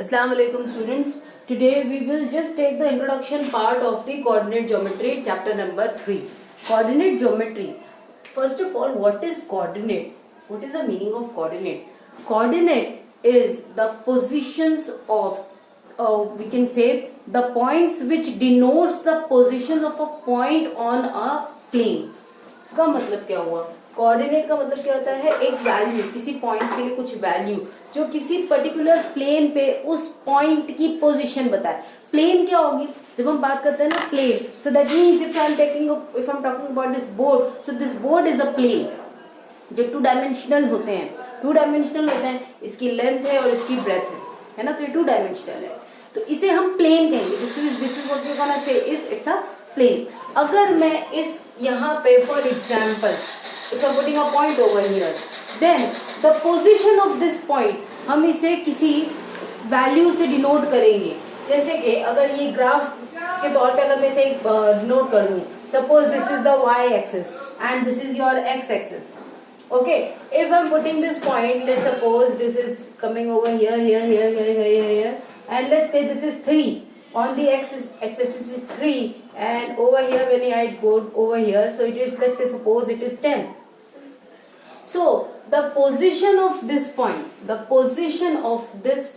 Assalamu alaikum students. Today we will just take the introduction part of the coordinate geometry chapter number 3. Coordinate geometry. First of all, what is coordinate? What is the meaning of coordinate? Coordinate is the positions of we can say the points which denotes the position of a point on a plane. इसका मतलब क्या हुआ? Coordinate का मतलब क्या होता है? एक वैल्यू, किसी पॉइंट्स के लिए कुछ वैल्यू जो किसी पर्टिकुलर प्लेन पे उस पॉइंट की पोजीशन बताए. प्लेन क्या होगी? जब हम बात करते हैं ना plane, so that means if I am talking about this board, so this board is a plane जो टू डायमेंशनल होते हैं. इसकी लेंथ है और इसकी ब्रेथ है ना, तो ये टू डायमेंशनल है, तो इसे हम प्लेन कहेंगे. This is what we gonna say is it's a plane. अगर मैं इस यहाँ पे for example if I'm putting a point over here, then the position of this point हम इसे किसी वैल्यू से डिनोट करेंगे. जैसे कि अगर ये ग्राफ के तौर पे अगर मैं इसे डिनोट कर दूँ, suppose this is the y axis and this is your x axis. Okay, if I'm putting this point, let's suppose this is coming over here, and let's say this is 3. On the x-axis is 3, and over here when I go over here, so it is, let's say suppose it is 10. So the position of this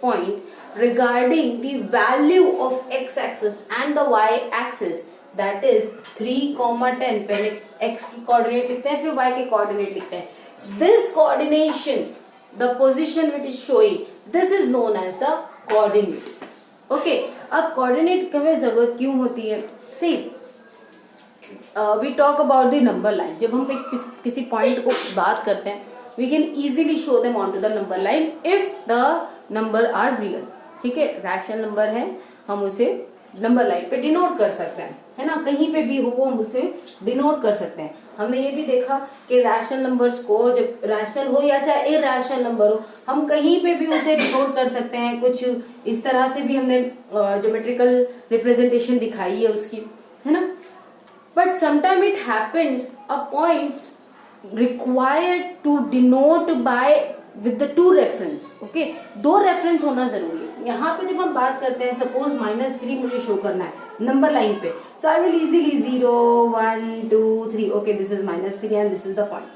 point regarding the value of x-axis and the y-axis, that is 3, 10. पहले x की coordinate लिखते हैं, फिर y के coordinate लिखते हैं. This coordination, the position which is showing, this is known as the coordinate. Okay, अब coordinate हमें जरूरत क्यों होती है? See, we talk about the number line. जब हम किसी पॉइंट को बात करते हैं, we can easily show them on to the number line if the number are real. ठीक है, रैशनल नंबर है, हम उसे नंबर लाइन पे डिनोट कर सकते हैं, है ना. कहीं पे भी हो वो हम उसे डिनोट कर सकते हैं. हमने ये भी देखा कि रैशनल नंबर्स को, जब रैशनल हो या चाहे इरैशनल नंबर हो, हम कहीं पे भी उसे डिनोट कर सकते हैं. कुछ इस तरह से भी हमने ज्योमेट्रिकल रिप्रेजेंटेशन दिखाई है उसकी, है ना. But sometimes it happens a point required to denote by with the two reference. Okay, दो रेफरेंस होना जरूरी है. यहाँ पे जब हम बात करते हैं, सपोज -3 मुझे शो करना है नंबर लाइन पे, so I will easily 0, 1, 2, 3. Okay, this is -3 and this is the point.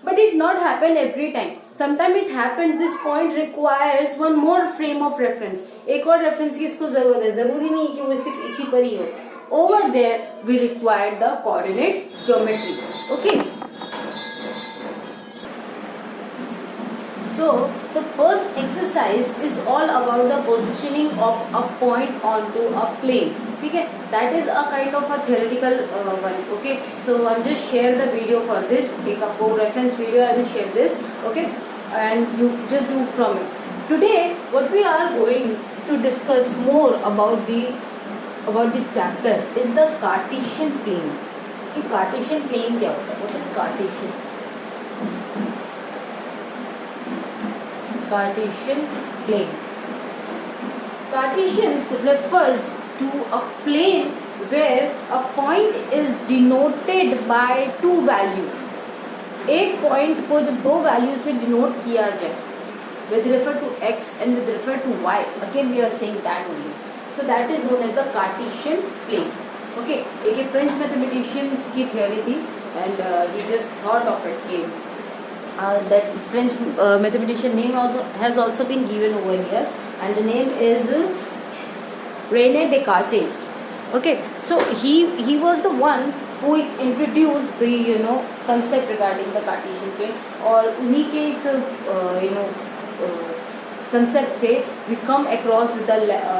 But it not happen every time. Sometimes it happens this point requires one more frame of reference. एक और reference की इसको जरूरत है. जरूरी नहीं कि वो सिर्फ इसी पर ही हो. Over there we require the coordinate geometry. Okay, so the first exercise is all about the positioning of a point onto a plane. ठीक है, that is a kind of a theoretical one. Okay, so I'll just share the video for this. एक आपको reference video I will share this. Okay, and you just do from it. Today what we are going to discuss more about this chapter is the Cartesian plane. कि Cartesian plane क्या होता है? What is Cartesian? Cartesian plane. Cartesian refers to a plane where a point is denoted by two value. एक point को जब दो value से denote किया जाए, with refer to x and with refer to y, again we are saying that only. So that is known as the Cartesian planes. Okay, एक French mathematicians की theory थी, and he just thought of it. That French mathematician name has also been given over here, and the name is René Descartes. Okay, so he was the one who introduced the concept regarding the Cartesian plane, और उन्हीं के इस concept से we come across with the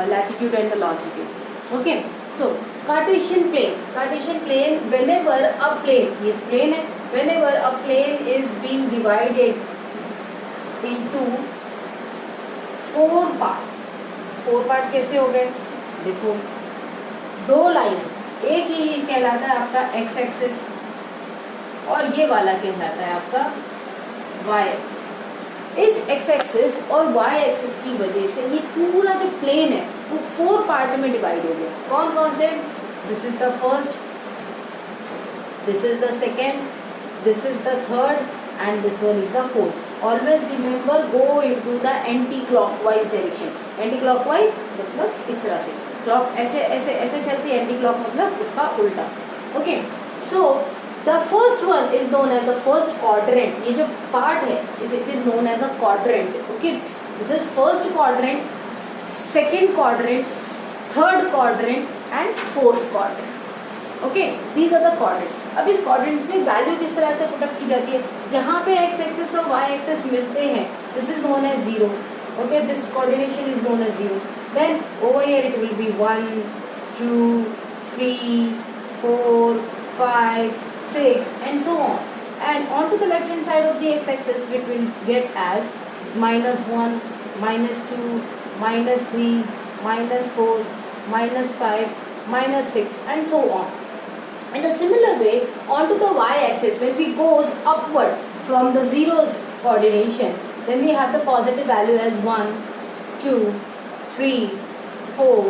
latitude and the longitude. Okay, so Cartesian plane whenever a plane, ये plane है, whenever a plane is being divided into 4 part कैसे हो गए? देखो, दो लाइन, एक ही कहलाता है आपका x एक्सिस और ये वाला कहलाता है आपका y एक्सिस. इस x एक्सिस और y एक्सिस की वजह से ये पूरा जो प्लेन है वो 4 पार्ट में डिवाइड हो गया. कौन कौन से? This is the first, this is the second, this is the third and this one is the fourth. Always remember go into the anti clockwise direction. Anti clockwise मतलब इस तरह से, क्लॉक ऐसे ऐसे ऐसे चलती है, एंटी क्लॉक मतलब उसका उल्टा. Okay, so the first one is known as the first quadrant. ये जो पार्ट है it is known as a quadrant. Okay, this is first quadrant, second quadrant, third quadrant and fourth quadrant. Okay, these are the quadrants. अब इस quadrants में value किस तरह से put up की जाती है? जहाँ पे एक्स एक्सेस और वाई एक्सेस मिलते हैं, this is known as zero. Okay, this coordination is known as zero. Then over here it will be 1 2 3 4 5 6 and so on. And onto the left hand side of the x axis it will get as -1, -2, -3, -4, -5, -6 and so on. In a similar way, onto the y-axis, when we goes upward from the zeros coordination, then we have the positive value as 1, 2, 3, 4,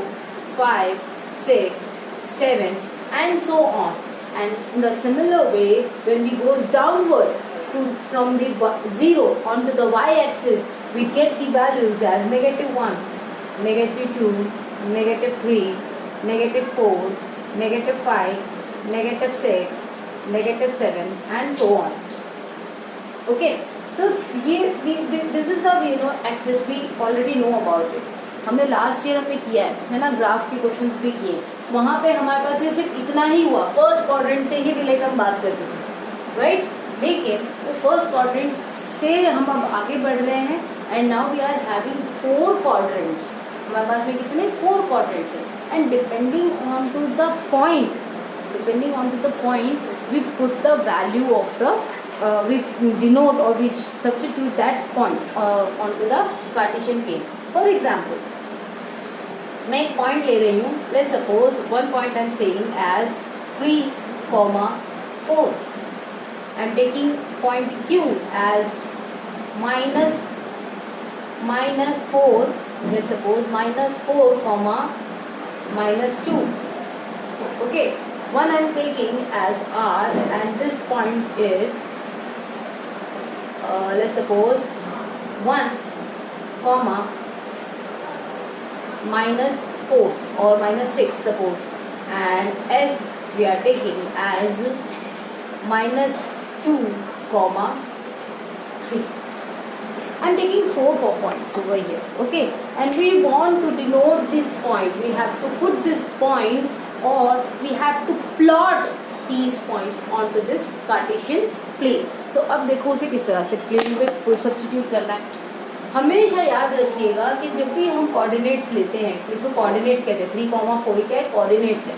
5, 6, 7 and so on. And in the similar way, when we goes downward from the 0 onto the y-axis, we get the values as -1, -2, -3, -4, -5, -6, -7 and so on. Okay, so this is the axis we already know about it. हमने last year हमने किया है ना, graph के questions भी किए. वहाँ पे हमारे पास में सिर्फ इतना ही हुआ, फर्स्ट क्वाड्रेंट से ही रिलेटेड हम बात करते थे, राइट. लेकिन वो फर्स्ट क्वाड्रेंट से हम अब आगे बढ़ रहे हैं and now we are having 4 quadrants. हमारे पास में कितने 4 क्वाड्रेंट्स हैं. And depending on to the point we put the value of the we denote or we substitute that point onto the Cartesian plane. For example, मैं एक point ले रही हूँ. Let's suppose one point I am saying as 3,4. I am taking point Q as -4. Let's suppose -4, -2. Okay, one I am taking as R and this point is let's suppose 1, -4 or -6 suppose, and S we are taking as -2, 3. I'm taking 4 points over here. Okay, and we want to denote this point. We have to put these points or we have to plot these points onto this Cartesian plane. तो अब देखो उसे किस तरह से plane में substitute करना है. हमेशा याद रखिएगा कि जब भी हम कोऑर्डिनेट्स लेते हैं, इसको कोऑर्डिनेट्स कहते हैं. 3,4 क्या है? कोऑर्डिनेट्स है.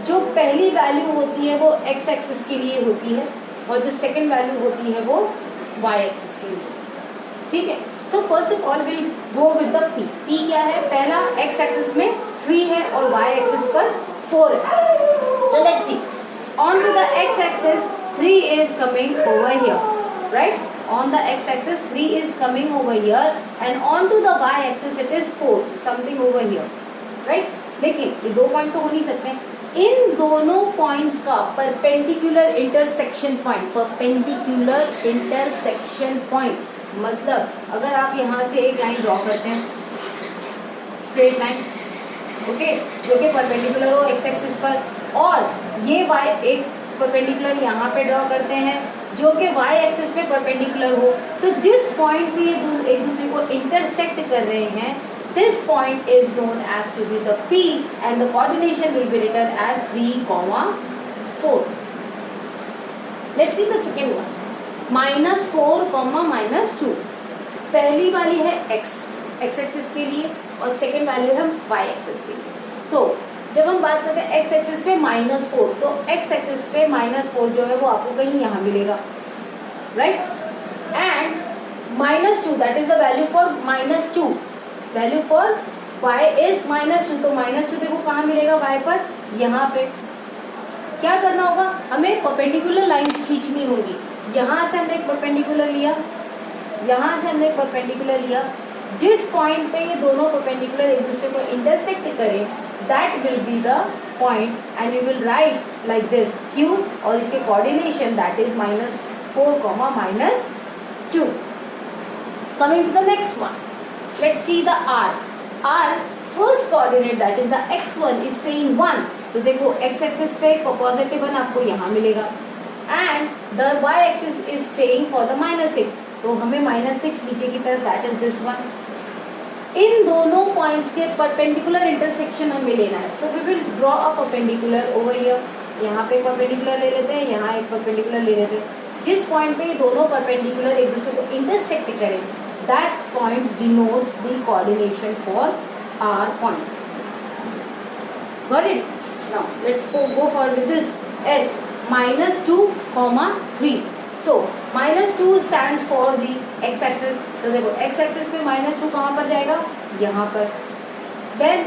जो पहली वैल्यू होती है वो x एक्सिस के लिए होती है और जो सेकंड वैल्यू होती है वो y एक्सिस के लिए. ठीक है, so first of all will go with the p. p क्या है? पहला x एक्सिस में 3 है और y एक्सिस पर 4 है. So let's see. On to the x-axis, 3 is coming over here, right? On the x-axis, 3 is coming over here, and on to the y-axis, it is 4, something over here, right? लेकिन ये 2 point तो हो नहीं सकते. इन दोनों points का perpendicular intersection point मतलब अगर आप यहाँ से एक लाइन ड्रॉ करते हैं, स्ट्रेट लाइन, ओके, जो कि परपेंडिकुलर हो एक्स एक्सिस पर, और ये वाई एक परपेंडिकुलर यहाँ पे ड्रॉ करते हैं जो कि वाई एक्सिस पे परपेंडिकुलर हो, तो जिस पॉइंट पे ये एक दूसरे को इंटरसेक्ट कर रहे हैं, this point is known as to be the P and the coordination will be written as 3,4. Let's see the second one, -4, -2. पहली वाली है x एक्सिस के लिए और सेकेंड वैल्यू है y एक्सिस के लिए. तो जब हम बात करते हैं x एक्सिस पे -4, तो x एक्सिस पे -4 जो है वो आपको कहीं यहाँ मिलेगा, right. And -2 that is the value for -2. Value for y is -2. तो -2 देखो कहाँ मिलेगा y पर, यहाँ पे. क्या करना होगा? हमें परपेंडिकुलर लाइंस खींचनी होगी. यहाँ से हमने एक परपेंडिकुलर लिया, यहाँ से हमने एक परपेंडिकुलर लिया. जिस पॉइंट पे ये दोनों परपेंडिकुलर एक दूसरे को इंटरसेक्ट करें, that will be the point and we will write like this Q और इसके coordination that is -4, -2. Coming to the next one, let's see the r. r first coordinate, that is the x1 is saying 1. तो देखो x axis पे positive 1 आपको यहाँ मिलेगा, and the y axis is saying for the -6, तो हमें -6 नीचे की तरफ, दैट इज दिस वन. इन दोनों पॉइंट्स के परपेंडिकुलर इंटरसेक्शन हमें लेना है. So we will draw a perpendicular over here. यहाँ पे परपेंडिकुलर ले लेते हैं, यहाँ एक परपेंडिकुलर ले लेते हैं. जिस पॉइंट पे दोनों परपेंडिकुलर एक दूसरे को इंटरसेक्ट करें, that point denotes the coordination for R point. Got it? Now let's go for with this s -2, 3. So -2 stands for the x axis. तो देखो x एक्सिस पे -2 कहाँ पर जाएगा? यहाँ पर. Then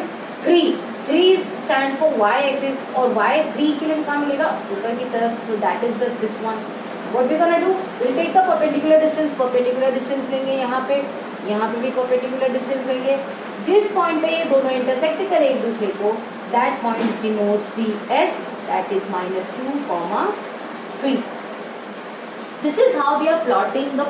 3 stand for y axis, और y 3 के लिए कहाँ मिलेगा? ऊपर की तरफ. So that is this one. What we gonna do? We'll take the perpendicular distance लेंगे यहाँ पे भी perpendicular distance लेंगे. जिस पॉइंट पे ये दोनों इंटरसेक्ट करें एक दूसरे को, that point denotes the s, that is -2, 3. This is how we are plotting the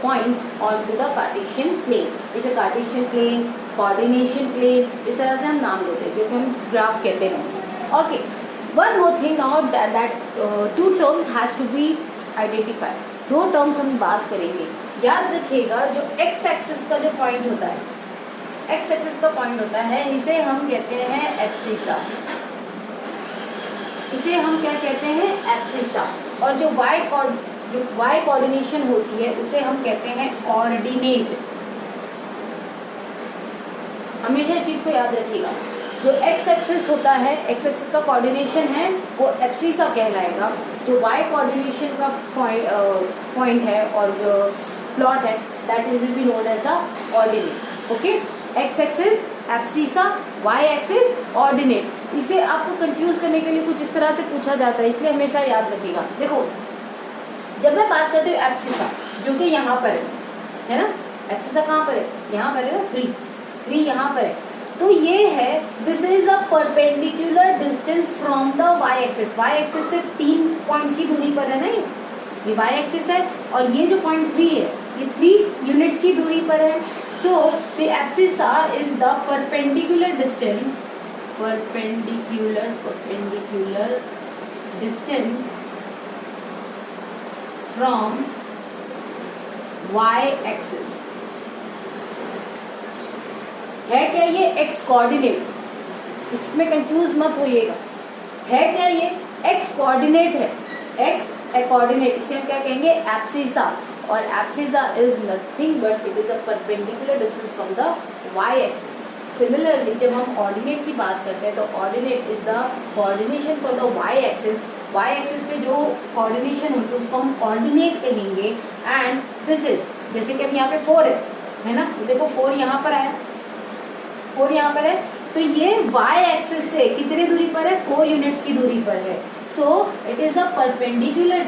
points onto the Cartesian plane. इसे Cartesian plane, coordination plane, इस तरह से हम नाम देते हैं, जो कि हम ग्राफ कहते हैं. Okay. One more thing now, that two terms has to be identified. 2 terms हम बात करेंगे. याद रखिएगा, जो x एक्सिस का जो पॉइंट होता है, x एक्सिस का पॉइंट होता है, इसे हम कहते हैं एब्सिसा. इसे हम क्या कहते हैं? एब्सिसा. और जो y कोऑर्डिनेशन होती है, उसे हम कहते हैं ऑर्डिनेट. हमेशा इस चीज को याद रखिएगा. जो x एक्सिस होता है, x एक्सिस का कोऑर्डिनेशन है, वो एब्सिसा कहलाएगा. जो y कोऑर्डिनेशन का पॉइंट है और जो प्लॉट है, that will be known as a ordinate. Okay, x axis abscissa, y axis ordinate. इसे आपको कंफ्यूज करने के लिए कुछ इस तरह से पूछा जाता है, इसलिए हमेशा याद रखिएगा. देखो, जब मैं बात करती हूँ एब्सिसा, जो कि यहाँ पर है ना, एब्सिसा कहाँ पर है? यहाँ पर है ना, 3 यहाँ पर है. तो ये है, this is a perpendicular distance from the y axis. y axis से 3 पॉइंट्स की दूरी पर है ना, ये y एक्सिस है, और ये जो पॉइंट 3 है, ये 3 यूनिट्स की दूरी पर है. So the abscissa is the perpendicular distance from y axis. है क्या ये x कोऑर्डिनेट? इसमें कंफ्यूज मत होइएगा. है क्या ये? x कोऑर्डिनेट है. x कोऑर्डिनेट, इसे हम क्या कहेंगे? एब्सिसा. और abscissa is nothing but it is a perpendicular distance from the y axis. Similarly, जब हम ऑर्डिनेट की बात करते हैं, तो ordinate is the coordination for the y axis. y axis पे जो कोऑर्डिनेशन होती है उसको हम ऑर्डिनेट कहेंगे. एंड दिस इज, जैसे कि अब यहाँ पे 4 है ना, तो देखो 4 यहाँ पर आया, 4 यहाँ पर है, तो ये y एक्सिस से कितने दूरी पर है? 4 यूनिट्स की दूरी पर है. So it is a perpendicular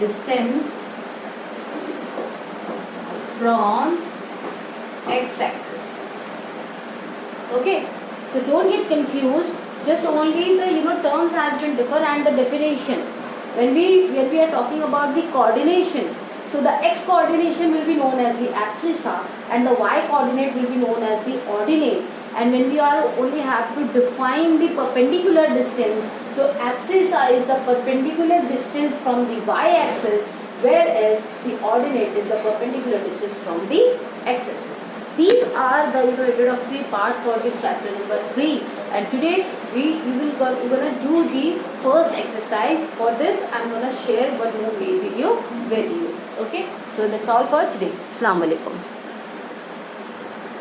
distance from x axis. Okay, so don't get confused, just only the terms has been differ and the definitions. When we are talking about the coordination, so the x coordination will be known as the abscissa and the y coordinate will be known as the ordinate. And when we are only have to define the perpendicular distance, so abscissa is the perpendicular distance from the y axis, whereas the ordinate is the perpendicular distance from the x axis. These are the introductory part for this chapter number 3, and today we're gonna do the first exercise. For this I'm gonna share one more video with you. Okay, so that's all for today. Assalamu alaikum.